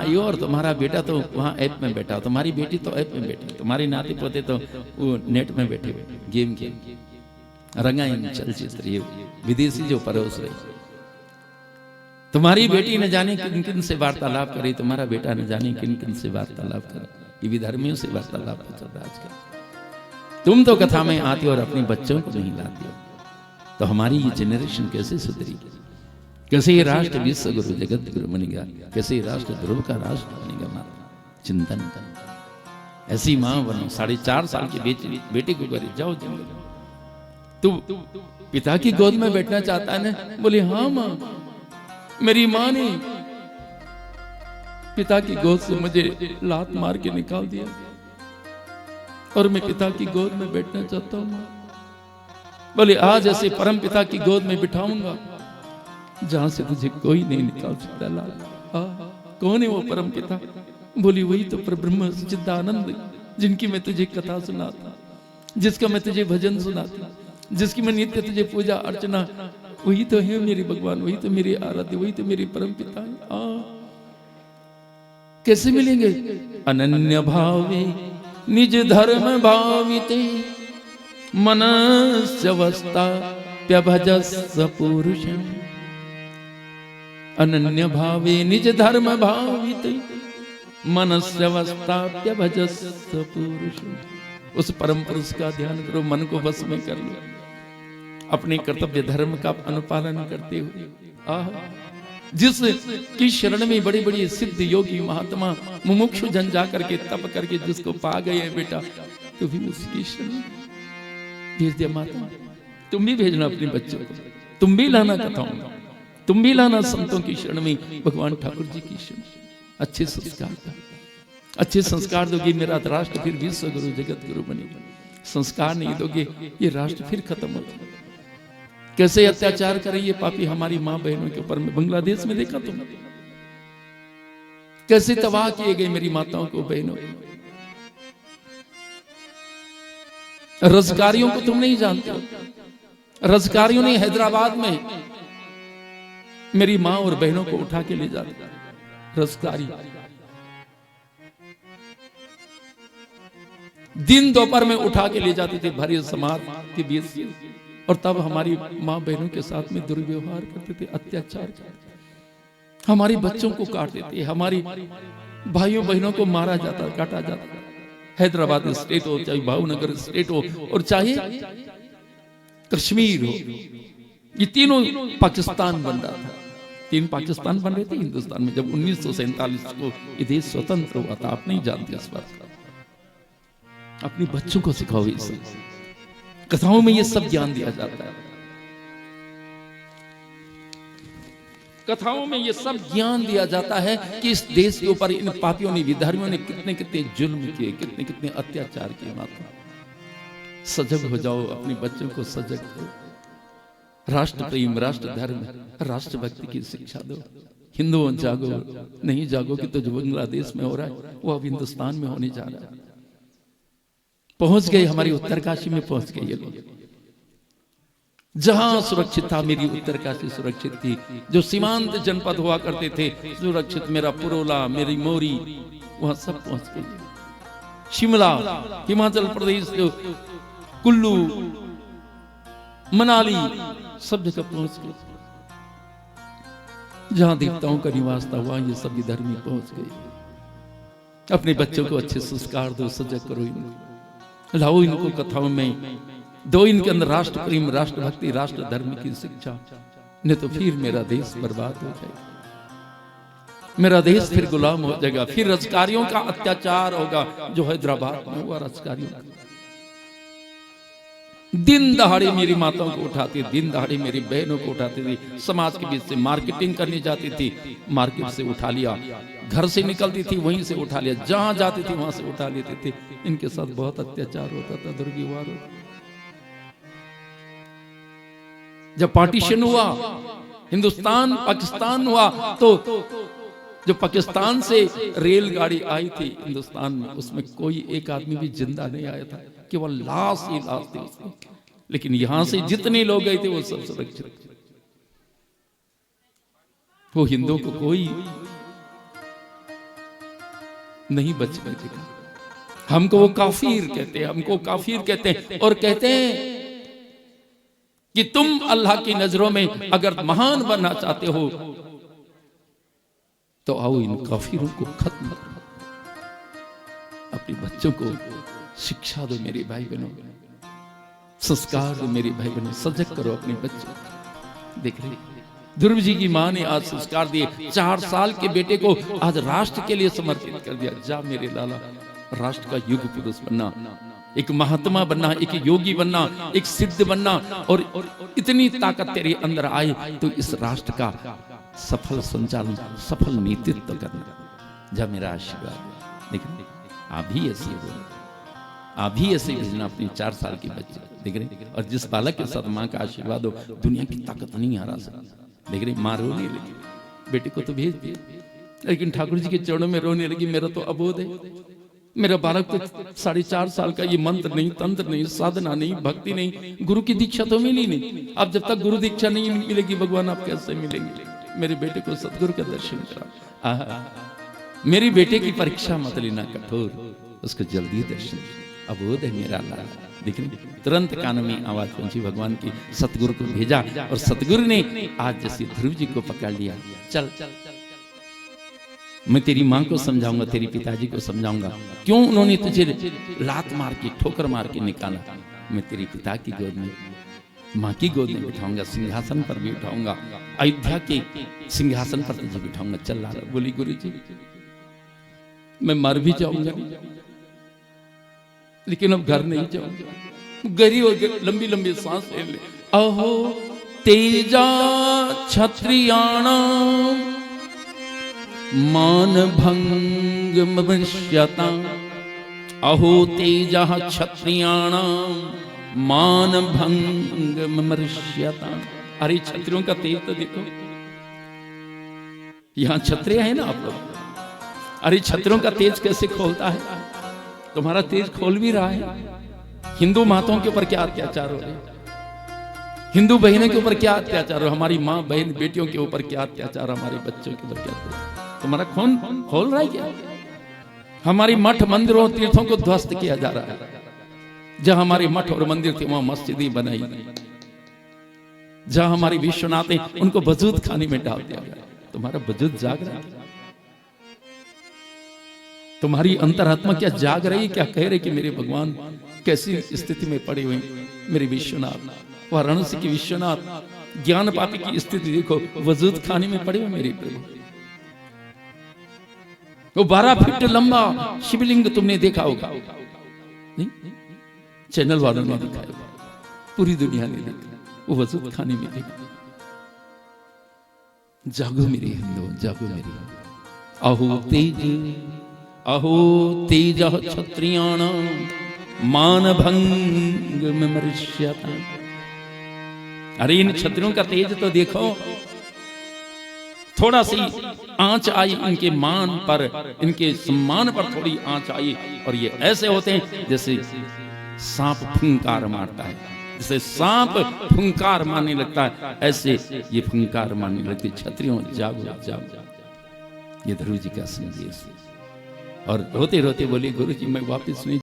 आई हो और तुम्हारा बेटा तो वहाँ ऐप में बैठा हो, तुम्हारी बेटी तो ऐप में बैठी, तुम्हारी नाती पोते तो वो नेट में बैठे हुए गेम खेल रंगाइन चलचित्र ये विदेशी जो परोस रही। तुम्हारी बेटी न जाने किन किन से वार्तालाप करे, तुम्हारा बेटा न जाने किन किन से वार्तालाप करे, ये विधर्मियों से वार्तालाप चल रहा आजकल। तुम तो कथा में आती हो और अपने बच्चों को नहीं लाती हो, तो हमारी ये जनरेशन कैसे सुधरेगी? कैसे ये राष्ट्र विश्व गुरु जगत गुरु बनेगा? कैसे ये राष्ट्र ध्रुव का राष्ट्र बनेगा? माता चिंतन कर। ऐसी माँ बनो, 4.5 साल की बेटी को करे जाओ जंगल, तू पिता की गोद में बैठना चाहता है ना? बोले हाँ माँ, मेरी माँ ने पिता की गोद से मुझे लात मार के निकाल दिया और मैं पिता की गोद में बैठना चाहता हूँ। बोले आज ऐसे परम पिता की गोद में बिठाऊंगा जहां से तुझे कोई नहीं निकाल सकता। लाल कौन है वो परम पिता? बोली वही तो परब्रह्म सच्चिदानंद, जिनकी मैं तुझे कथा सुनाता, जिसका मैं तुझे भजन सुनाता, जिसकी मैं नित्य तुझे पूजा अर्चना, वही तो है मेरे भगवान, वही तो मेरे आराध्य, वही तो मेरे परम पिता है। कैसे मिलेंगे? अनन्य भावे निज धर्म भाविते मनस्यवस्था प्यभजस पुरुषम्। अनन्य भावे निज धर्म भाविते मनस्यवस्था प्यभजस पुरुषम्। उस परम पुरुष का ध्यान करो, मन को बस में कर लो, अपने कर्तव्य धर्म का अनुपालन करते हुए। जिस की शरण में बड़ी बड़ी सिद्ध योगी महात्मा मुमुक्षु जन जा करके तप करके जिसको पा गए हैं बेटा, तो भी उसकी शरण भेज दिया। माता तुम भी भेजना अपने बच्चों को, तुम भी लाना कथाओं, तुम भी लाना संतों की शरण में, भगवान ठाकुर जी की शरण। अच्छे संस्कार का, अच्छे संस्कार दोगे मेरा राष्ट्र फिर विश्व गुरु जगत गुरु बनेगा। संस्कार नहीं दोगे ये राष्ट्र फिर खत्म होगा। कैसे अत्याचार करे ये पापी हमारी माँ बहनों के ऊपर। में बांग्लादेश में देखा तुम कैसे तबाह किए गए मेरी माताओं को, बहनों को। रजकारियों को तुम नहीं जानते हो, रजकारियों ने हैदराबाद में मेरी माँ और बहनों को उठा के ले जाते। रजकारी दिन दोपहर में उठा के ले जाते थे भरे समाज के बीच से, और तब हमारी माँ बहनों के साथ में दुर्व्यवहार करते थे, अत्याचार करते, हमारी बच्चों को काट देते, हमारी भाइयों बहनों को मारा जाता, काटा जाता। हैदराबाद स्टेट हो, चाहे भावनगर स्टेट हो, और चाहे कश्मीर हो, ये तीनों पाकिस्तान बन रहा था। 3 पाकिस्तान बन रहे थे हिंदुस्तान में जब 1947 को ये देश स्वतंत्र हुआ था। आप नहीं जानते इस बात का, अपने बच्चों को सिखाओ। इस कथाओं में ये सब ज्ञान दिया जाता है, कथाओं में ये सब ज्ञान दिया जाता है कि इस देश के ऊपर इन पापियों ने, विधर्मियों ने कितने कितने जुल्म किए, कितने कितने अत्याचार किए। माता सजग हो जाओ, अपने बच्चों को सजग करो। राष्ट्र प्रेम, राष्ट्र धर्म, राष्ट्र भक्ति की शिक्षा दो। हिंदुओं जागो, नहीं जागोगे तो जो बांग्लादेश में हो रहा है वो अब हिंदुस्तान में होने जा रहा है। पहुंच गए, हमारी उत्तरकाशी में पहुंच गए ये लोग। जहां सुरक्षित था, मेरी उत्तरकाशी सुरक्षित थी, जो सीमांत जनपद हुआ करते थे सुरक्षित, मेरा पुरोला, मेरी मोरी, वहां सब पहुंच गए। शिमला, हिमाचल प्रदेश, कुल्लू, मनाली, सब जगह पहुंच गए। जहां देवताओं का निवास था वहां ये सब धर्मी पहुंच गए। अपने बच्चों को अच्छे संस्कार दो, सजग करो, इनको लाओ, इनको कथाओं में दो, इनके अंदर राष्ट्र प्रेम, राष्ट्र भक्ति, राष्ट्र धर्म की शिक्षा। नहीं तो फिर मेरा देश बर्बाद हो जाएगा, मेरा देश फिर गुलाम हो जाएगा, फिर रजकारियों का अत्याचार होगा जो हैदराबाद में हुआ। रजकारियों का दिन दहाड़े मेरी माताओं को उठाते, दिन दहाड़े मेरी बहनों को उठाते थे, समाज के बीच से मार्केटिंग करने जाती थी, मार्केट से उठा लिया, घर से निकलती थी वहीं से उठा लिया, जहां जाती थी वहां से उठा लेते थे। इनके साथ बहुत अत्याचार होता था, दुर्व्यवहार होता। जब पार्टीशन हुआ, हिंदुस्तान पाकिस्तान हुआ, तो जो पाकिस्तान से रेलगाड़ी आई थी हिंदुस्तान में, उसमें कोई एक आदमी भी जिंदा नहीं आया था, केवल लाश ही लाश थी उसमें। लेकिन यहां से जितने लोग गए थे वो सब सुरक्षित। वो हिंदुओं को कोई नहीं बच पाएगा। हमको वो काफिर कहते हैं, हमको काफिर कहते हैं, और कहते हैं कि तुम अल्लाह की नजरों में अगर महान बनना चाहते हो तो आओ इन काफिरों को खत्म करो, अपने बच्चों को शिक्षा दो मेरे भाई बहनों, संस्कार दो मेरे भाई बहनों, सजग करो अपने बच्चों। देख रहे ध्रुव जी की मां ने आज संस्कार दिए, 4 साल के बेटे को आज राष्ट्र के लिए समर्पित कर दिया। जा मेरे लाला, राष्ट्र का युग पुरुष बनना, एक महात्मा बनना, एक योगी बनना, एक सिद्ध बनना, और इतनी ताकत तेरे अंदर आए तो इस राष्ट्र का सफल संचालन, सफल नेतृत्व करना। जा मेरा आशीर्वाद। देखिए आप भी ऐसे हो, आप भी ऐसे भेजना अपने 4 साल के बच्चे। देख रहे, और जिस बालक के साथ माँ का आशीर्वाद हो, दुनिया की ताकत नहीं हरा सकती। देख रहे, माँ रोने लगी, बेटे को तो भेज दिए, लेकिन ठाकुर जी के चरणों में रोने लगी, मेरा तो अबोध है, मेरा बालक तो 4.5 साल का, ये मंत्र नहीं, तंत्र नहीं, साधना नहीं, भक्ति नहीं, गुरु की दीक्षा तो मिली नहीं। अब जब तक गुरु दीक्षा नहीं मिलेगी भगवान आप कैसे मिलेंगे? मेरे बेटे को सतगुरु का दर्शन करा। मेरी बेटे की परीक्षा मत लेना कठोर, उसको जल्दी दर्शन। अबोध है मेरा लाला। देखिए तुरंत कान में आवाज पहुंची भगवान की, सतगुरु को भेजा, और सतगुरु ने आज जैसे ध्रुव जी को पकड़ लिया, चल मैं तेरी मां को समझाऊंगा, तेरी पिताजी को समझाऊंगा, क्यों उन्होंने तुझे लात मार के, ठोकर मार के निकाला। मैं तेरी पिता की गोद में, मां की गोद में बिठाऊंगा, सिंहासन पर भी बिठाऊंगा, अयोध्या के सिंहासन पर तुझे बिठाऊंगा। चल लाला। बोली गुरु जी मैं मर भी जाऊंगा लेकिन अब घर नहीं जाऊंगा। गरीब लंबी लंबी सांस ले। अहो तेजा क्षत्रियाणा मान भंग मृष्यता, अहो तेजा क्षत्रियाणा मान भंग मृष्यता। अरे क्षत्रियों का तेज तो देखो, यहां क्षत्रिय है ना आप लोग। अरे क्षत्रियों का तेज कैसे खोलता है? तुम्हारा तेज खोल भी रहा है। हिंदू माताओं के ऊपर क्या अत्याचार हो रहे, हिंदू बहनों के ऊपर क्या अत्याचार हो, हमारी माँ बहन बेटियों के ऊपर क्या अत्याचार, हमारे बच्चों के ऊपर क्या अत्याचार। तुम्हारा खून खोल रहा है क्या? हमारी मठ मंदिरों तीर्थों को ध्वस्त किया जा रहा है। जहां हमारे मठ और मंदिर थे वहां मस्जिदें बनाई, जहां हमारी विश्वनाथ है उनको वजूद खाने में डाल दिया गया। तुम्हारा वजूद जाग रहा है? तुम्हारी अंतरात्मा क्या जाग रही है? क्या कह रहे कि मेरे भगवान कैसी स्थिति में पड़े हुए, मेरे विश्वनाथ, वाराणसी के विश्वनाथ, ज्ञान पापी की स्थिति देखो, वजूद खाने में पड़े हुए मेरे प्रभु। वो 12 फीट लंबा शिवलिंग तुमने देखा होगा, नहीं? चैनल वालों ने दिखाया, पूरी दुनिया ने देखा, वो वजूद खाने में देखा। जागो मेरे हिंदू, जागो मेरे। अहो तेज, अहो तेज क्षत्रियाणा मान भंग मृष्यता। अरे इन क्षत्रियों का तेज तो देखो, थोड़ा सी आंच आई इनके मान पर, इनके सम्मान पर थोड़ी आंच आई, और ये ऐसे होते हैं जैसे सांप फुंकार मारता है, जैसे सांप फुंकार मारने लगता है, ऐसे ये फुंकार मारने लगते। क्षत्रियों जागो जागो, ये ध्रुव जी का संदेश। और रोते रोते बोले गुरु जी मैं वापिस नहीं